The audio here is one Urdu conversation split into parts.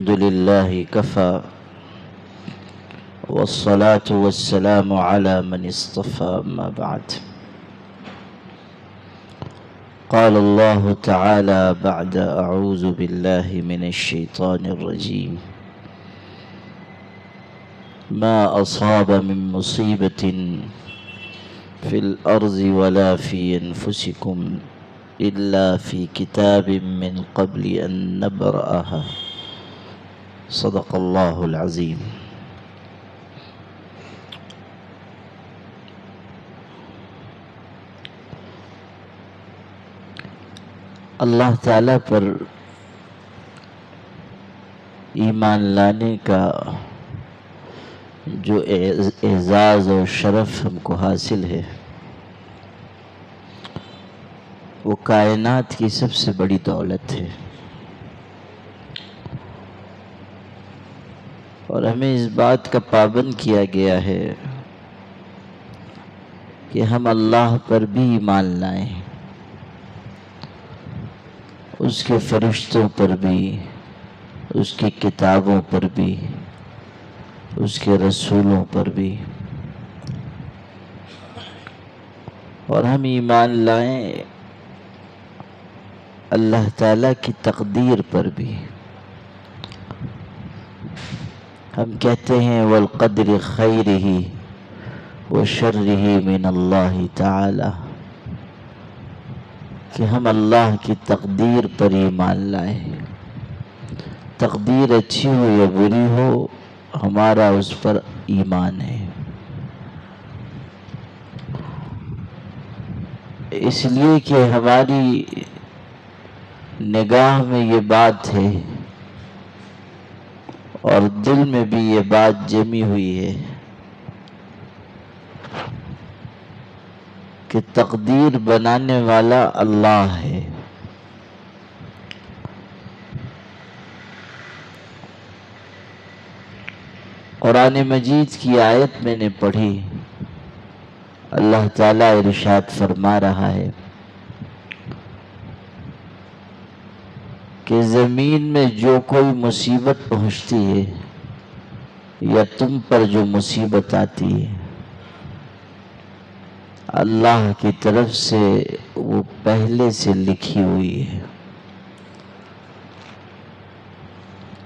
الحمد لله كفى والصلاة والسلام على من اصطفى ما بعد. قال الله تعالى بعد أعوذ بالله من الشيطان الرجيم: ما أصاب من مصيبة في الأرض ولا في أنفسكم إلا في كتاب من قبل أن نبرأها. صدق اللہ العظیم. اللہ تعالیٰ پر ایمان لانے کا جو اعزاز اور شرف ہم کو حاصل ہے، وہ کائنات کی سب سے بڑی دولت ہے، اور ہمیں اس بات کا پابند کیا گیا ہے کہ ہم اللہ پر بھی ایمان لائیں، اس کے فرشتوں پر بھی، اس کی کتابوں پر بھی، اس کے رسولوں پر بھی، اور ہم ایمان لائیں اللہ تعالیٰ کی تقدیر پر بھی. ہم کہتے ہیں والقدر خیرہ وشرہ من اللہ تعالی، کہ ہم اللہ کی تقدیر پر ایمان لائیں. تقدیر اچھی ہو یا بری ہو، ہمارا اس پر ایمان ہے. اس لیے کہ ہماری نگاہ میں یہ بات ہے اور دل میں بھی یہ بات جمی ہوئی ہے کہ تقدیر بنانے والا اللہ ہے. قرآن مجید کی آیت میں نے پڑھی، اللہ تعالیٰ ارشاد فرما رہا ہے کہ زمین میں جو کوئی مصیبت پہنچتی ہے یا تم پر جو مصیبت آتی ہے، اللہ کی طرف سے وہ پہلے سے لکھی ہوئی ہے،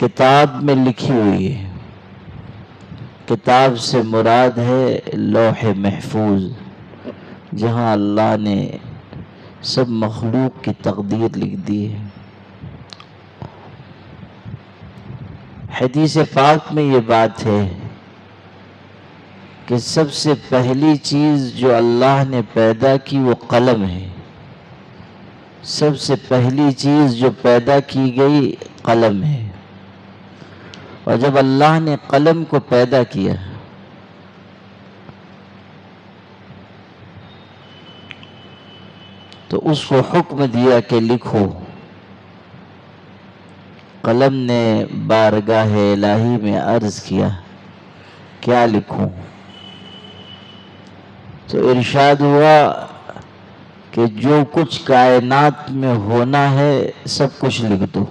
کتاب میں لکھی ہوئی ہے. کتاب سے مراد ہے لوح محفوظ، جہاں اللہ نے سب مخلوق کی تقدیر لکھ دی ہے. حدیث پاک میں یہ بات ہے کہ سب سے پہلی چیز جو اللہ نے پیدا کی وہ قلم ہے. سب سے پہلی چیز جو پیدا کی گئی قلم ہے. اور جب اللہ نے قلم کو پیدا کیا تو اس کو حکم دیا کہ لکھو. قلم نے بارگاہ الہی میں عرض کیا کیا لکھوں؟ تو ارشاد ہوا کہ جو کچھ کائنات میں ہونا ہے سب کچھ لکھ دو.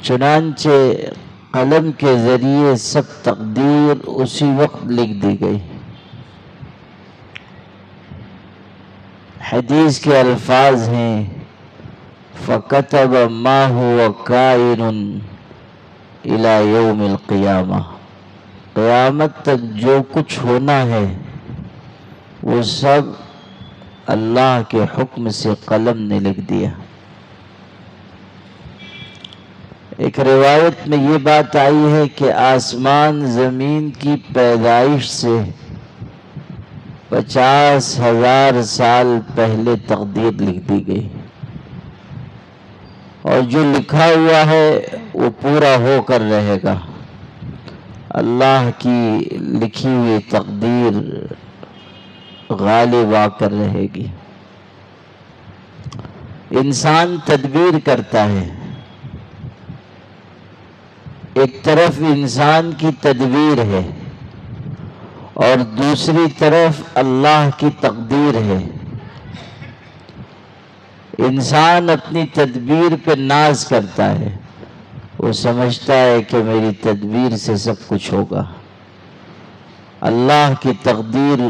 چنانچہ قلم کے ذریعے سب تقدیر اسی وقت لکھ دی گئی. حدیث کے الفاظ ہیں فَكَتَبَ مَا هُوَ كَائِنٌ إِلَى يَوْمِ الْقِيَامَةِ. قیامت تک جو کچھ ہونا ہے وہ سب اللہ کے حکم سے قلم نے لکھ دیا. ایک روایت میں یہ بات آئی ہے کہ آسمان زمین کی پیدائش سے 50,000 سال پہلے تقدیر لکھ دی گئی، اور جو لکھا ہوا ہے وہ پورا ہو کر رہے گا. اللہ کی لکھی ہوئی تقدیر غالب آ کر رہے گی. انسان تدبیر کرتا ہے، ایک طرف انسان کی تدبیر ہے اور دوسری طرف اللہ کی تقدیر ہے. انسان اپنی تدبیر پہ ناز کرتا ہے، وہ سمجھتا ہے کہ میری تدبیر سے سب کچھ ہوگا۔ اللہ کی تقدیر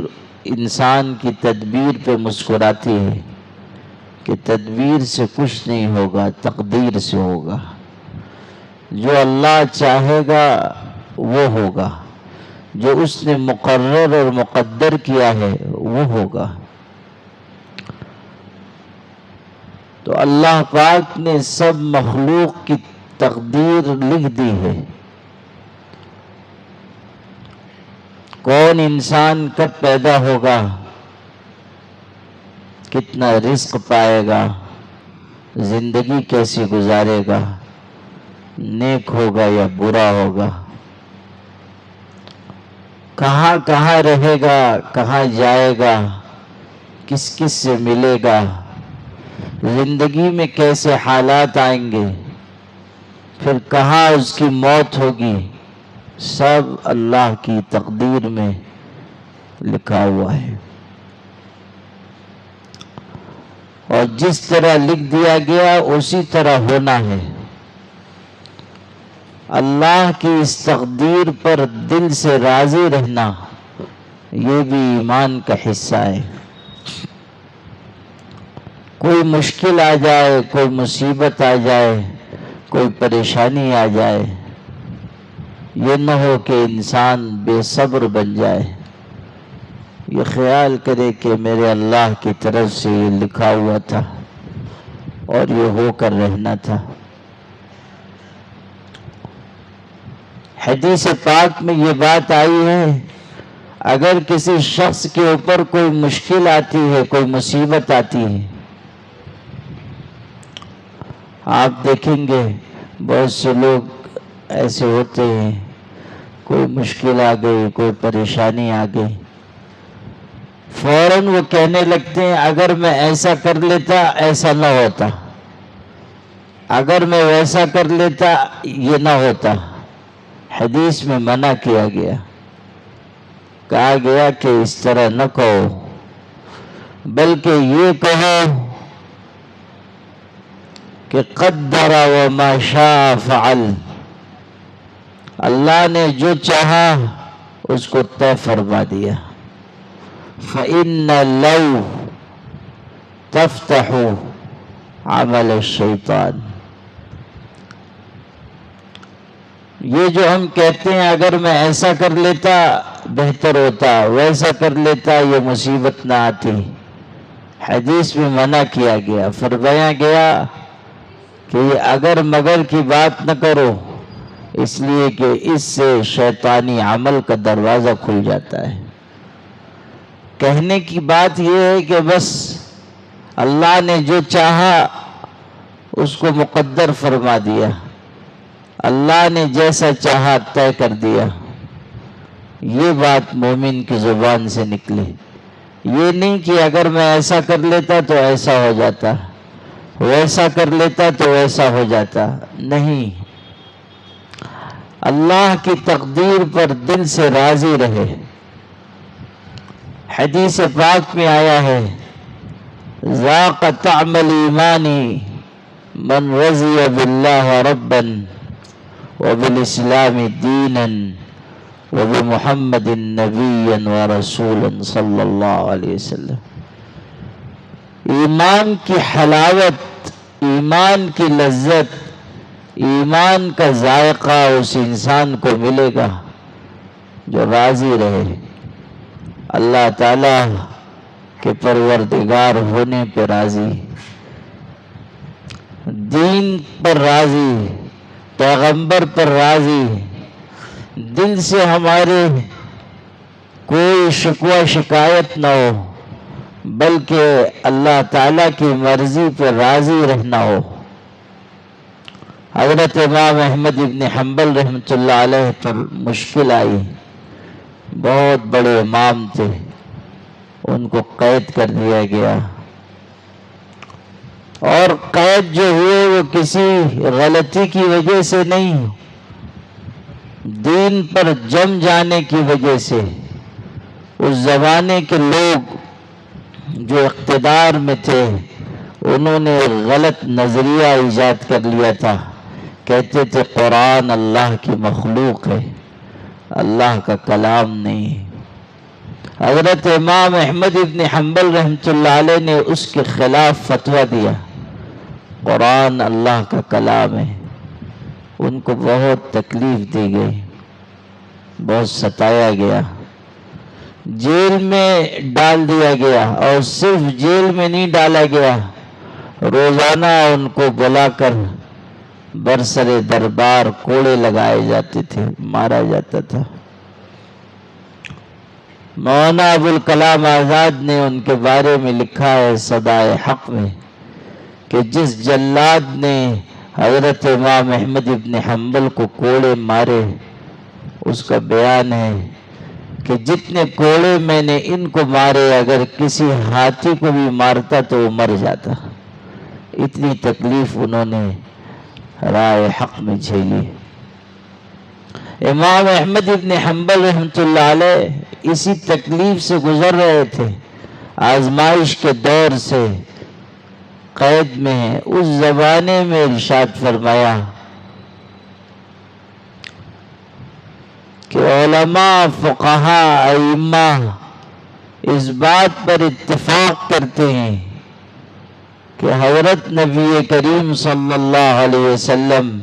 انسان کی تدبیر پہ مسکراتی ہے کہ تدبیر سے کچھ نہیں ہوگا، تقدیر سے ہوگا۔ جو اللہ چاہے گا وہ ہوگا، جو اس نے مقرر اور مقدر کیا ہے وہ ہوگا۔ تو اللہ پاک نے سب مخلوق کی تقدیر لکھ دی ہے۔ کون انسان کب پیدا ہوگا، کتنا رزق پائے گا، زندگی کیسی گزارے گا، نیک ہوگا یا برا ہوگا، کہاں کہاں رہے گا، کہاں جائے گا، کس کس سے ملے گا، زندگی میں کیسے حالات آئیں گے، پھر کہاں اس کی موت ہوگی، سب اللہ کی تقدیر میں لکھا ہوا ہے۔ اور جس طرح لکھ دیا گیا اسی طرح ہونا ہے۔ اللہ کی اس تقدیر پر دل سے راضی رہنا، یہ بھی ایمان کا حصہ ہے۔ کوئی مشکل آ جائے، کوئی مصیبت آ جائے، کوئی پریشانی آ جائے، یہ نہ ہو کہ انسان بے صبر بن جائے، یہ خیال کرے کہ میرے اللہ کی طرف سے یہ لکھا ہوا تھا اور یہ ہو کر رہنا تھا۔ حدیث پاک میں یہ بات آئی ہے، اگر کسی شخص کے اوپر کوئی مشکل آتی ہے، کوئی مصیبت آتی ہے، آپ دیکھیں گے بہت سے لوگ ایسے ہوتے ہیں، کوئی مشکل آ گئی، کوئی پریشانی آ گئی، فوراً وہ کہنے لگتے ہیں اگر میں ایسا کر لیتا ایسا نہ ہوتا، اگر میں ویسا کر لیتا یہ نہ ہوتا۔ حدیث میں منع کیا گیا، کہا گیا کہ اس طرح نہ کہو، بلکہ یہ کہو کہ قدر وما شاء فعل، اللہ نے جو چاہا اس کو طے فرما دیا۔ فَإِنَّ لَوْ تَفْتَحُ عَمَلَ الشَّيْطَانِ، یہ جو ہم کہتے ہیں اگر میں ایسا کر لیتا بہتر ہوتا، ویسا کر لیتا یہ مصیبت نہ آتی، حدیث میں منع کیا گیا، فرمایا گیا کہ یہ اگر مگر کی بات نہ کرو، اس لیے کہ اس سے شیطانی عمل کا دروازہ کھل جاتا ہے۔ کہنے کی بات یہ ہے کہ بس اللہ نے جو چاہا اس کو مقدر فرما دیا، اللہ نے جیسا چاہا طے کر دیا، یہ بات مومن کی زبان سے نکلے۔ یہ نہیں کہ اگر میں ایسا کر لیتا تو ایسا ہو جاتا، ویسا کر لیتا تو ویسا ہو جاتا، نہیں، اللہ کی تقدیر پر دل سے راضی رہے۔ حدیث پاک میں آیا ہے ذاق طعم الایمان من رضی باللہ ربا وبالاسلام دینا وبمحمد نبیا ورسولا صلی اللہ علیہ وسلم۔ ایمان کی حلاوت، ایمان کی لذت، ایمان کا ذائقہ اس انسان کو ملے گا جو راضی رہے اللہ تعالیٰ کے پروردگار ہونے پہ راضی، دین پر راضی، پیغمبر پر راضی، دل سے ہمارے کوئی شکوہ شکایت نہ ہو، بلکہ اللہ تعالیٰ کی مرضی پر راضی رہنا ہو۔ حضرت امام احمد ابن حنبل رحمۃ اللہ علیہ پر مشکل آئی، بہت بڑے امام تھے، ان کو قید کر دیا گیا، اور قید جو ہوئے وہ کسی غلطی کی وجہ سے نہیں، دین پر جم جانے کی وجہ سے۔ اس زمانے کے لوگ جو اقتدار میں تھے انہوں نے غلط نظریہ ایجاد کر لیا تھا. کہتے تھے قرآن اللہ کی مخلوق ہے، اللہ کا کلام نہیں. حضرت امام احمد ابن حنبل رحمۃ اللہ علیہ نے اس کے خلاف فتویٰ دیا، قرآن اللہ کا کلام ہے. ان کو بہت تکلیف دی گئی، بہت ستایا گیا، جیل میں ڈال دیا گیا. اور صرف جیل میں نہیں ڈالا گیا، روزانہ ان کو بلا کر برسر دربار کوڑے لگائے جاتے تھے، مارا جاتا تھا. مولانا ابوالکلام آزاد نے ان کے بارے میں لکھا ہے صدائے حق میں کہ جس جلاد نے حضرت امام احمد ابن حنبل کو کوڑے مارے، اس کا بیان ہے کہ جتنے کوڑے میں نے ان کو مارے، اگر کسی ہاتھی کو بھی مارتا تو وہ مر جاتا. اتنی تکلیف انہوں نے رائے حق میں جھیلی. امام احمد ابن حنبل رحمۃ اللہ علیہ اسی تکلیف سے گزر رہے تھے، آزمائش کے دور سے قید میں ہیں. اس زمانے میں ارشاد فرمایا کہ علماء، فقہاء، ائمہ اس بات پر اتفاق کرتے ہیں کہ حضرت نبی کریم صلی اللہ علیہ وسلم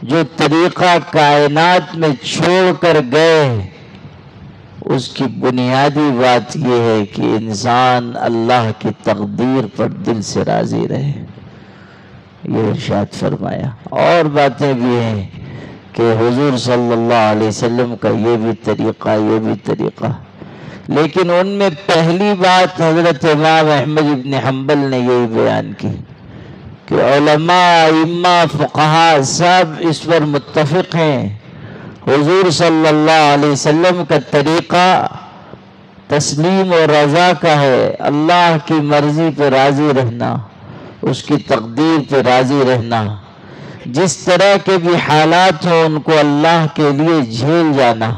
جو طریقہ کائنات میں چھوڑ کر گئے، اس کی بنیادی بات یہ ہے کہ انسان اللہ کی تقدیر پر دل سے راضی رہے. یہ ارشاد فرمایا. اور باتیں بھی ہیں کہ حضور صلی اللہ علیہ وسلم کا یہ بھی طریقہ، لیکن ان میں پہلی بات حضرت امام احمد ابن حنبل نے یہی بیان کی کہ علماء، ائمہ، فقہاء سب اس پر متفق ہیں. حضور صلی اللہ علیہ وسلم کا طریقہ تسلیم و رضا کا ہے، اللہ کی مرضی پہ راضی رہنا، اس کی تقدیر پہ راضی رہنا. جس طرح کے بھی حالات ہوں ان کو اللہ کے لیے جھیل جانا،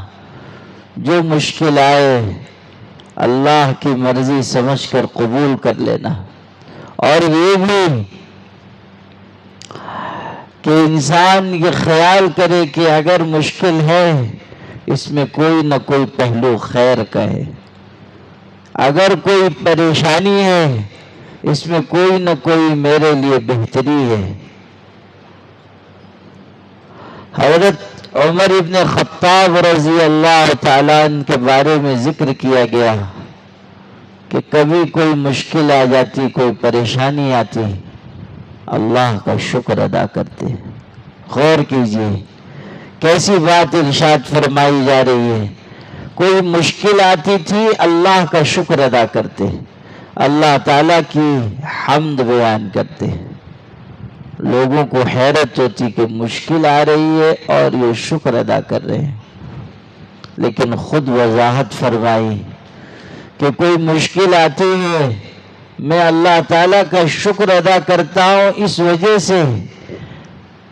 جو مشکل آئے اللہ کی مرضی سمجھ کر قبول کر لینا. اور یہ بھی کہ انسان یہ خیال کرے کہ اگر مشکل ہے اس میں کوئی نہ کوئی پہلو خیر کا ہے، اگر کوئی پریشانی ہے اس میں کوئی نہ کوئی میرے لیے بہتری ہے. حضرت عمر ابن خطاب رضی اللہ تعالیٰ عنہ کے بارے میں ذکر کیا گیا کہ کبھی کوئی مشکل آ جاتی، کوئی پریشانی آتی، اللہ کا شکر ادا کرتے. غور کیجئے کیسی بات ارشاد فرمائی جا رہی ہے. کوئی مشکل آتی تھی، اللہ کا شکر ادا کرتے، اللہ تعالیٰ کی حمد بیان کرتے. لوگوں کو حیرت ہوتی کہ مشکل آ رہی ہے اور یہ شکر ادا کر رہے ہیں، لیکن خود وضاحت فرمائی کہ کوئی مشکل آتی ہے میں اللہ تعالیٰ کا شکر ادا کرتا ہوں اس وجہ سے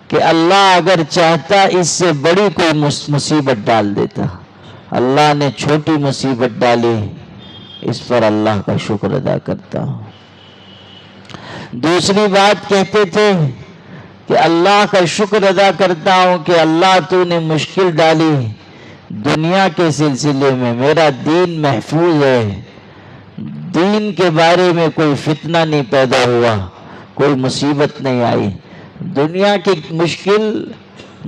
کہ اللہ اگر چاہتا اس سے بڑی کوئی مصیبت ڈال دیتا. اللہ نے چھوٹی مصیبت ڈالی، اس پر اللہ کا شکر ادا کرتا ہوں. دوسری بات کہتے تھے کہ اللہ کا شکر ادا کرتا ہوں کہ اللہ تو نے مشکل ڈالی دنیا کے سلسلے میں، میرا دین محفوظ ہے، دین کے بارے میں کوئی فتنہ نہیں پیدا ہوا، کوئی مصیبت نہیں آئی. دنیا کی مشکل،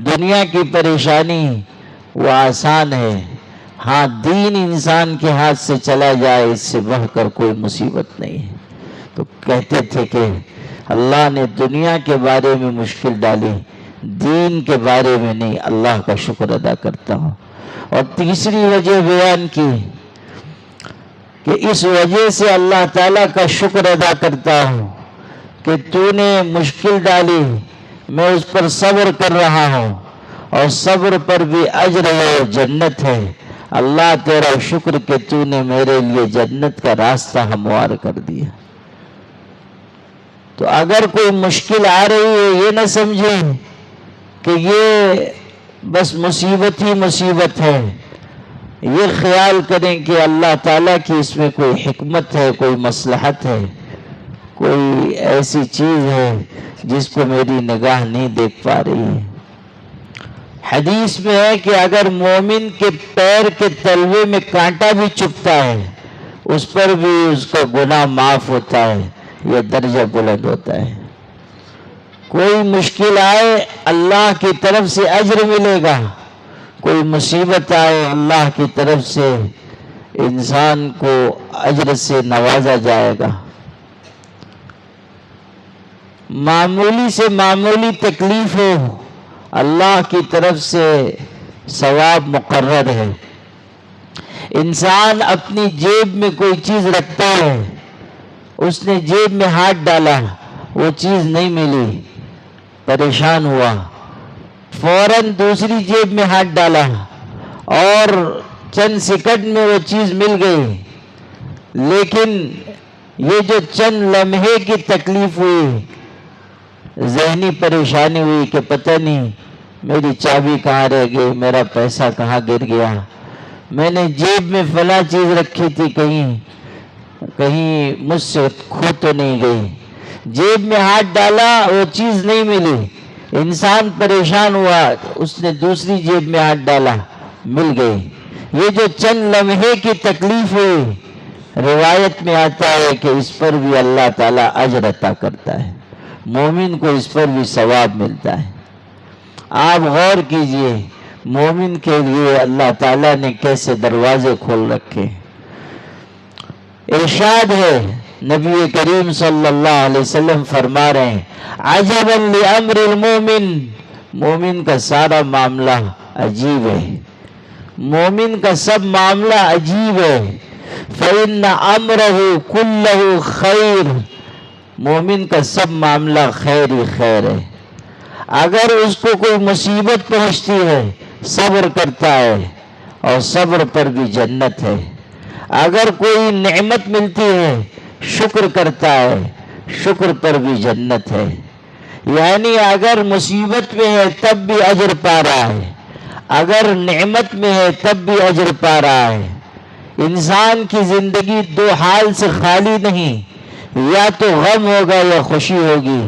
دنیا کی پریشانی وہ آسان ہے، ہاں دین انسان کے ہاتھ سے چلا جائے اس سے بڑھ کر کوئی مصیبت نہیں ہے. تو کہتے تھے کہ اللہ نے دنیا کے بارے میں مشکل ڈالی، دین کے بارے میں نہیں، اللہ کا شکر ادا کرتا ہوں. اور تیسری وجہ بیان کی کہ اس وجہ سے اللہ تعالیٰ کا شکر ادا کرتا ہوں کہ تو نے مشکل ڈالی، میں اس پر صبر کر رہا ہوں، اور صبر پر بھی اجر ہے، جنت ہے. اللہ تیرا شکر کہ تو نے میرے لیے جنت کا راستہ ہموار کر دیا. تو اگر کوئی مشکل آ رہی ہے یہ نہ سمجھیں کہ یہ بس مصیبت ہی مصیبت ہے، یہ خیال کریں کہ اللہ تعالیٰ کی اس میں کوئی حکمت ہے، کوئی مصلحت ہے. کوئی ایسی چیز ہے جس کو میری نگاہ نہیں دیکھ پا رہی ہے۔ حدیث میں ہے کہ اگر مومن کے پیر کے تلوے میں کانٹا بھی چبھتا ہے اس پر بھی اس کا گناہ معاف ہوتا ہے، یہ درجہ بلند ہوتا ہے۔ کوئی مشکل آئے اللہ کی طرف سے اجر ملے گا، کوئی مصیبت آئے اللہ کی طرف سے انسان کو اجر سے نوازا جائے گا۔ معمولی سے معمولی تکلیف ہو اللہ کی طرف سے ثواب مقرر ہے۔ انسان اپنی جیب میں کوئی چیز رکھتا ہے، اس نے جیب میں ہاتھ ڈالا، وہ چیز نہیں ملی، پریشان ہوا، فوراً دوسری جیب میں ہاتھ ڈالا اور چند سیکنڈ میں وہ چیز مل گئی، لیکن یہ جو چند لمحے کی تکلیف ہوئی، ذہنی پریشانی ہوئی کہ پتہ نہیں میری چابی کہاں رہ گئی، میرا پیسہ کہاں گر گیا، میں نے جیب میں فلاں چیز رکھی تھی، کہیں مجھ سے کھو تو نہیں گئی، جیب میں ہاتھ ڈالا وہ چیز نہیں ملی، انسان پریشان ہوا، اس نے دوسری جیب میں ہاتھ ڈالا، مل گئی۔ یہ جو چند لمحے کی تکلیف ہوئی، روایت میں آتا ہے کہ اس پر بھی اللہ تعالیٰ اجر عطا کرتا ہے، مومن کو اس پر بھی ثواب ملتا ہے۔ آپ غور کیجئے مومن کے لیے اللہ تعالیٰ نے کیسے دروازے کھول رکھے۔ ارشاد ہے، نبی کریم صلی اللہ علیہ وسلم فرما رہے ہیں، عجبا لامر المومن، مومن کا سارا معاملہ عجیب ہے، مومن کا سب معاملہ عجیب ہے۔ فإن امرہ کلہ خیر، مومن کا سب معاملہ خیر ہی خیر ہے۔ اگر اس کو کوئی مصیبت پہنچتی ہے صبر کرتا ہے اور صبر پر بھی جنت ہے، اگر کوئی نعمت ملتی ہے شکر کرتا ہے، شکر پر بھی جنت ہے۔ یعنی اگر مصیبت میں ہے تب بھی اجر پا رہا ہے، اگر نعمت میں ہے تب بھی اجر پا رہا ہے۔ انسان کی زندگی دو حال سے خالی نہیں، یا تو غم ہوگا یا خوشی ہوگی،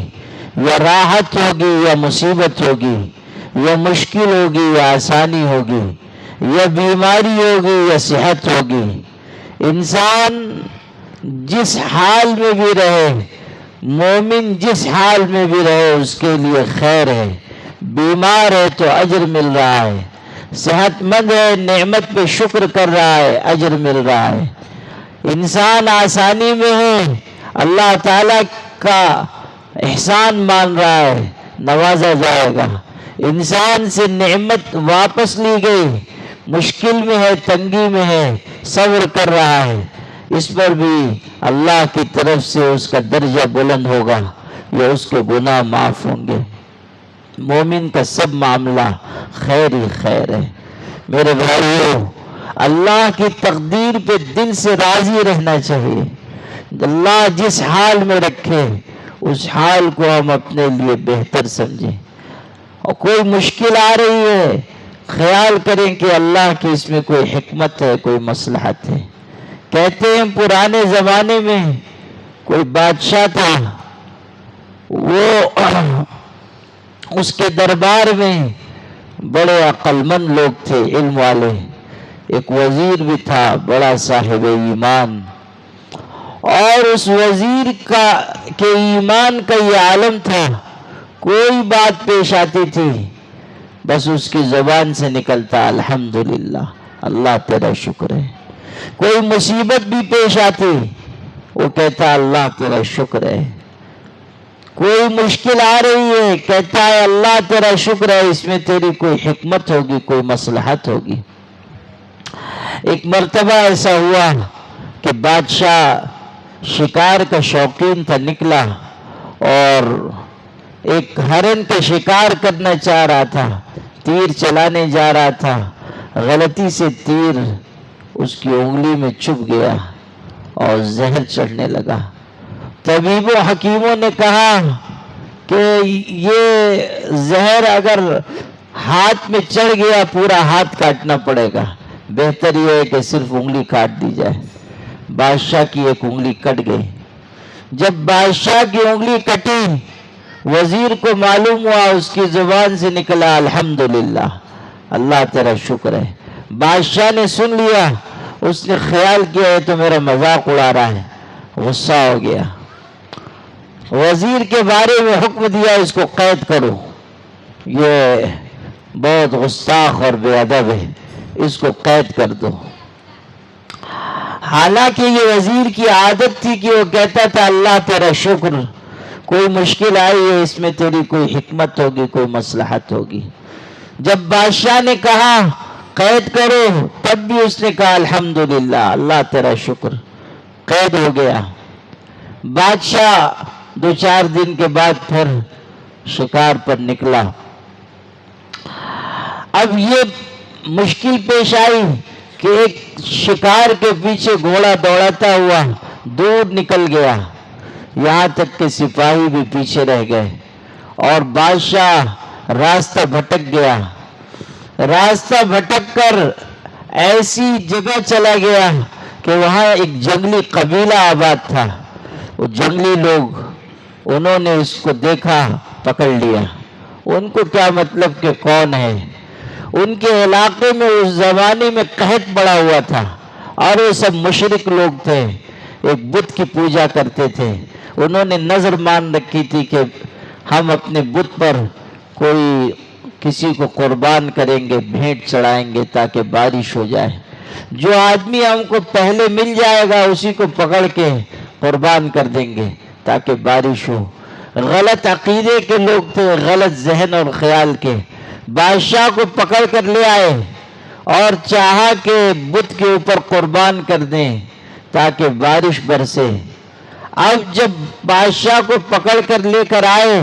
یا راحت ہوگی یا مصیبت ہوگی، یا مشکل ہوگی یا آسانی ہوگی، یا بیماری ہوگی یا صحت ہوگی۔ انسان جس حال میں بھی رہے، مومن جس حال میں بھی رہے اس کے لیے خیر ہے۔ بیمار ہے تو اجر مل رہا ہے، صحت مند ہے نعمت پہ شکر کر رہا ہے، اجر مل رہا ہے۔ انسان آسانی میں ہے، اللہ تعالیٰ کا احسان مان رہا ہے، نوازا جائے گا۔ انسان سے نعمت واپس لی گئی، مشکل میں ہے، تنگی میں ہے، صبر کر رہا ہے، اس پر بھی اللہ کی طرف سے اس کا درجہ بلند ہوگا یا اس کے گناہ معاف ہوں گے۔ مومن کا سب معاملہ خیر ہی خیر ہے۔ میرے بھائیو، اللہ کی تقدیر پہ دل سے راضی رہنا چاہیے۔ اللہ جس حال میں رکھے اس حال کو ہم اپنے لیے بہتر سمجھیں، اور کوئی مشکل آ رہی ہے خیال کریں کہ اللہ کی اس میں کوئی حکمت ہے، کوئی مصلحت ہے۔ کہتے ہیں پرانے زمانے میں کوئی بادشاہ تھا، وہ اس کے دربار میں بڑے عقل مند لوگ تھے، علم والے، ایک وزیر بھی تھا بڑا صاحب ایمان، اور اس وزیر کے ایمان کا یہ عالم تھا، کوئی بات پیش آتی تھی بس اس کی زبان سے نکلتا الحمدللہ، اللہ تیرا شکر ہے۔ کوئی مصیبت بھی پیش آتی وہ کہتا اللہ تیرا شکر ہے۔ کوئی مشکل آ رہی ہے کہتا ہے اللہ تیرا شکر ہے، اس میں تیری کوئی حکمت ہوگی، کوئی مصلحت ہوگی۔ ایک مرتبہ ایسا ہوا کہ بادشاہ شکار کا شوقین تھا، نکلا اور ایک ہرن کا شکار کرنا چاہ رہا تھا، تیر چلانے جا رہا تھا، غلطی سے تیر اس کی انگلی میں چبھ گیا اور زہر چڑھنے لگا۔ طبیبوں حکیموں نے کہا کہ یہ زہر اگر ہاتھ میں چڑھ گیا پورا ہاتھ کاٹنا پڑے گا، بہتر یہ ہے کہ صرف انگلی کاٹ دی جائے۔ بادشاہ کی ایک انگلی کٹ گئی، جب بادشاہ کی انگلی کٹی، وزیر کو معلوم ہوا، اس کی زبان سے نکلا الحمدللہ، اللہ تیرا شکر ہے۔ بادشاہ نے سن لیا، اس نے خیال کیا یہ تو میرا مذاق اڑا رہا ہے، غصہ ہو گیا، وزیر کے بارے میں حکم دیا اس کو قید کرو، یہ بہت گستاخ اور بے ادب ہے، اس کو قید کر دو۔ حالانکہ یہ وزیر کی عادت تھی کہ وہ کہتا تھا اللہ تیرا شکر، کوئی مشکل آئی ہے اس میں تیری کوئی حکمت ہوگی، کوئی مصلحت ہوگی۔ جب بادشاہ نے کہا قید کرو، تب بھی اس نے کہا الحمدللہ، اللہ تیرا شکر، قید ہو گیا۔ بادشاہ 2-4 دن کے بعد پھر شکار پر نکلا۔ اب یہ مشکل پیش آئی کہ ایک شکار کے پیچھے گھوڑا دوڑاتا ہوا دور نکل گیا، یہاں تک کہ سپاہی بھی پیچھے رہ گئے اور بادشاہ راستہ بھٹک گیا۔ راستہ بھٹک کر ایسی جگہ چلا گیا کہ وہاں ایک جنگلی قبیلہ آباد تھا۔ وہ جنگلی لوگ، انہوں نے اس کو دیکھا، پکڑ لیا۔ ان کو کیا مطلب کہ کون ہے؟ ان کے علاقے میں اس زمانے میں قحط پڑا ہوا تھا اور وہ سب مشرک لوگ تھے، ایک بت کی پوجا کرتے تھے۔ انہوں نے نظر مان رکھی تھی کہ ہم اپنے بت پر کوئی کسی کو قربان کریں گے، بھیٹ چڑھائیں گے تاکہ بارش ہو جائے، جو آدمی ہم کو پہلے مل جائے گا اسی کو پکڑ کے قربان کر دیں گے تاکہ بارش ہو۔ غلط عقیدے کے لوگ تھے، غلط ذہن اور خیال کے۔ بادشاہ کو پکڑ کر لے آئے اور چاہا کہ بت کے اوپر قربان کر دیں تاکہ بارش برسے۔ اب جب بادشاہ کو پکڑ کر لے کر آئے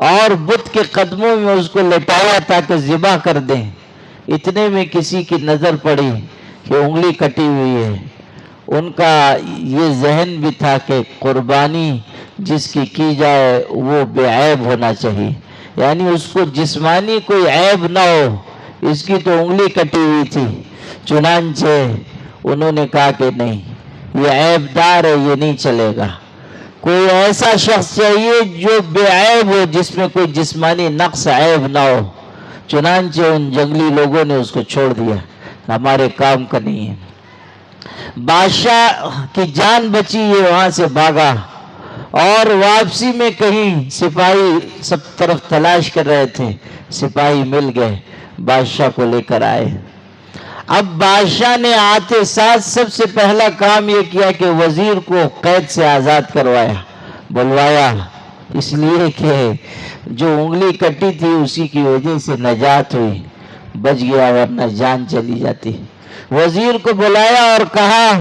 اور بت کے قدموں میں اس کو لٹایا تاکہ ذبح کر دیں، اتنے میں کسی کی نظر پڑی کہ انگلی کٹی ہوئی ہے۔ ان کا یہ ذہن بھی تھا کہ قربانی جس کی جائے وہ بے عیب ہونا چاہیے، یعنی اس کو جسمانی کوئی عیب نہ ہو۔ اس کی تو انگلی کٹی ہوئی تھی، چنانچہ انہوں نے کہا کہ نہیں، یہ عیب دار ہے، یہ نہیں چلے گا، کوئی ایسا شخص چاہیے جو بے عیب ہو، جس میں کوئی جسمانی نقص عیب نہ ہو۔ چنانچہ ان جنگلی لوگوں نے اس کو چھوڑ دیا، ہمارے کام کا نہیں ہے۔ بادشاہ کی جان بچی، یہ وہاں سے بھاگا اور واپسی میں کہیں سپاہی سب طرف تلاش کر رہے تھے، سپاہی مل گئے، بادشاہ کو لے کر آئے۔ اب بادشاہ نے آتے ساتھ سب سے پہلا کام یہ کیا کہ وزیر کو قید سے آزاد کروایا، بلوایا، اس لیے کہ جو انگلی کٹی تھی اسی کی وجہ سے نجات ہوئی، بچ گیا ورنہ جان چلی جاتی۔ وزیر کو بلایا اور کہا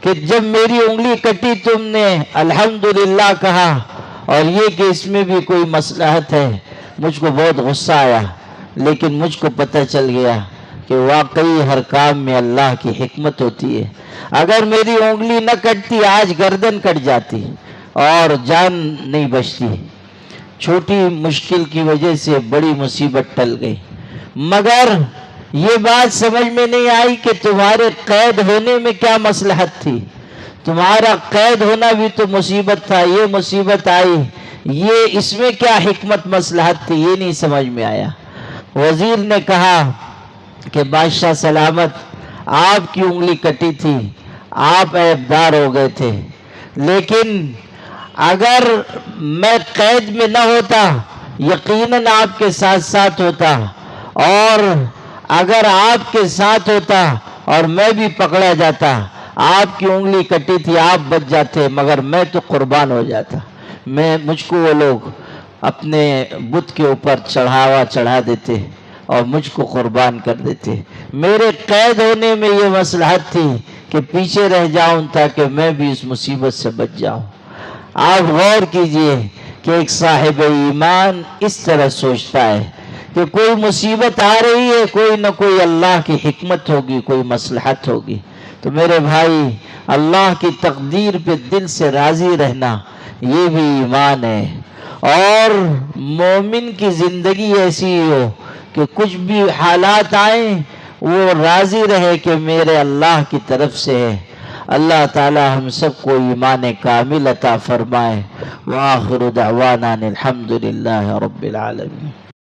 کہ جب میری انگلی کٹی تم نے الحمدللہ کہا اور یہ کہ اس میں بھی کوئی مصلحت ہے، مجھ کو بہت غصہ آیا، لیکن مجھ کو پتہ چل گیا کہ واقعی ہر کام میں اللہ کی حکمت ہوتی ہے۔ اگر میری انگلی نہ کٹتی آج گردن کٹ جاتی اور جان نہیں بچتی۔ چھوٹی مشکل کی وجہ سے بڑی مصیبت ٹل گئی، مگر یہ بات سمجھ میں نہیں آئی کہ تمہارے قید ہونے میں کیا مصلحت تھی۔ تمہارا قید ہونا بھی تو مصیبت تھا، یہ مصیبت آئی، یہ اس میں کیا حکمت مصلحت تھی، یہ نہیں سمجھ میں آیا۔ وزیر نے کہا کہ بادشاہ سلامت، آپ کی انگلی کٹی تھی، آپ عیبدار ہو گئے تھے، لیکن اگر میں قید میں نہ ہوتا یقیناً آپ کے ساتھ ساتھ ہوتا، اور اگر آپ کے ساتھ ہوتا اور میں بھی پکڑا جاتا، آپ کی انگلی کٹی تھی، آپ بچ جاتے، مگر میں تو قربان ہو جاتا۔ مجھ کو وہ لوگ اپنے بت کے اوپر چڑھاوا چڑھا دیتے اور مجھ کو قربان کر دیتے۔ میرے قید ہونے میں یہ مصلحت تھی کہ پیچھے رہ جاؤں تاکہ میں بھی اس مصیبت سے بچ جاؤں۔ آپ غور کیجئے کہ ایک صاحب ایمان اس طرح سوچتا ہے کہ کوئی مصیبت آ رہی ہے، کوئی نہ کوئی اللہ کی حکمت ہوگی، کوئی مصلحت ہوگی۔ تو میرے بھائی، اللہ کی تقدیر پہ دل سے راضی رہنا یہ بھی ایمان ہے، اور مومن کی زندگی ایسی ہو کہ کچھ بھی حالات آئیں وہ راضی رہے کہ میرے اللہ کی طرف سے ہے۔ اللہ تعالی ہم سب کو ایمان کامل عطا فرمائے۔ وآخر دعوانا الحمدللہ رب العالمین۔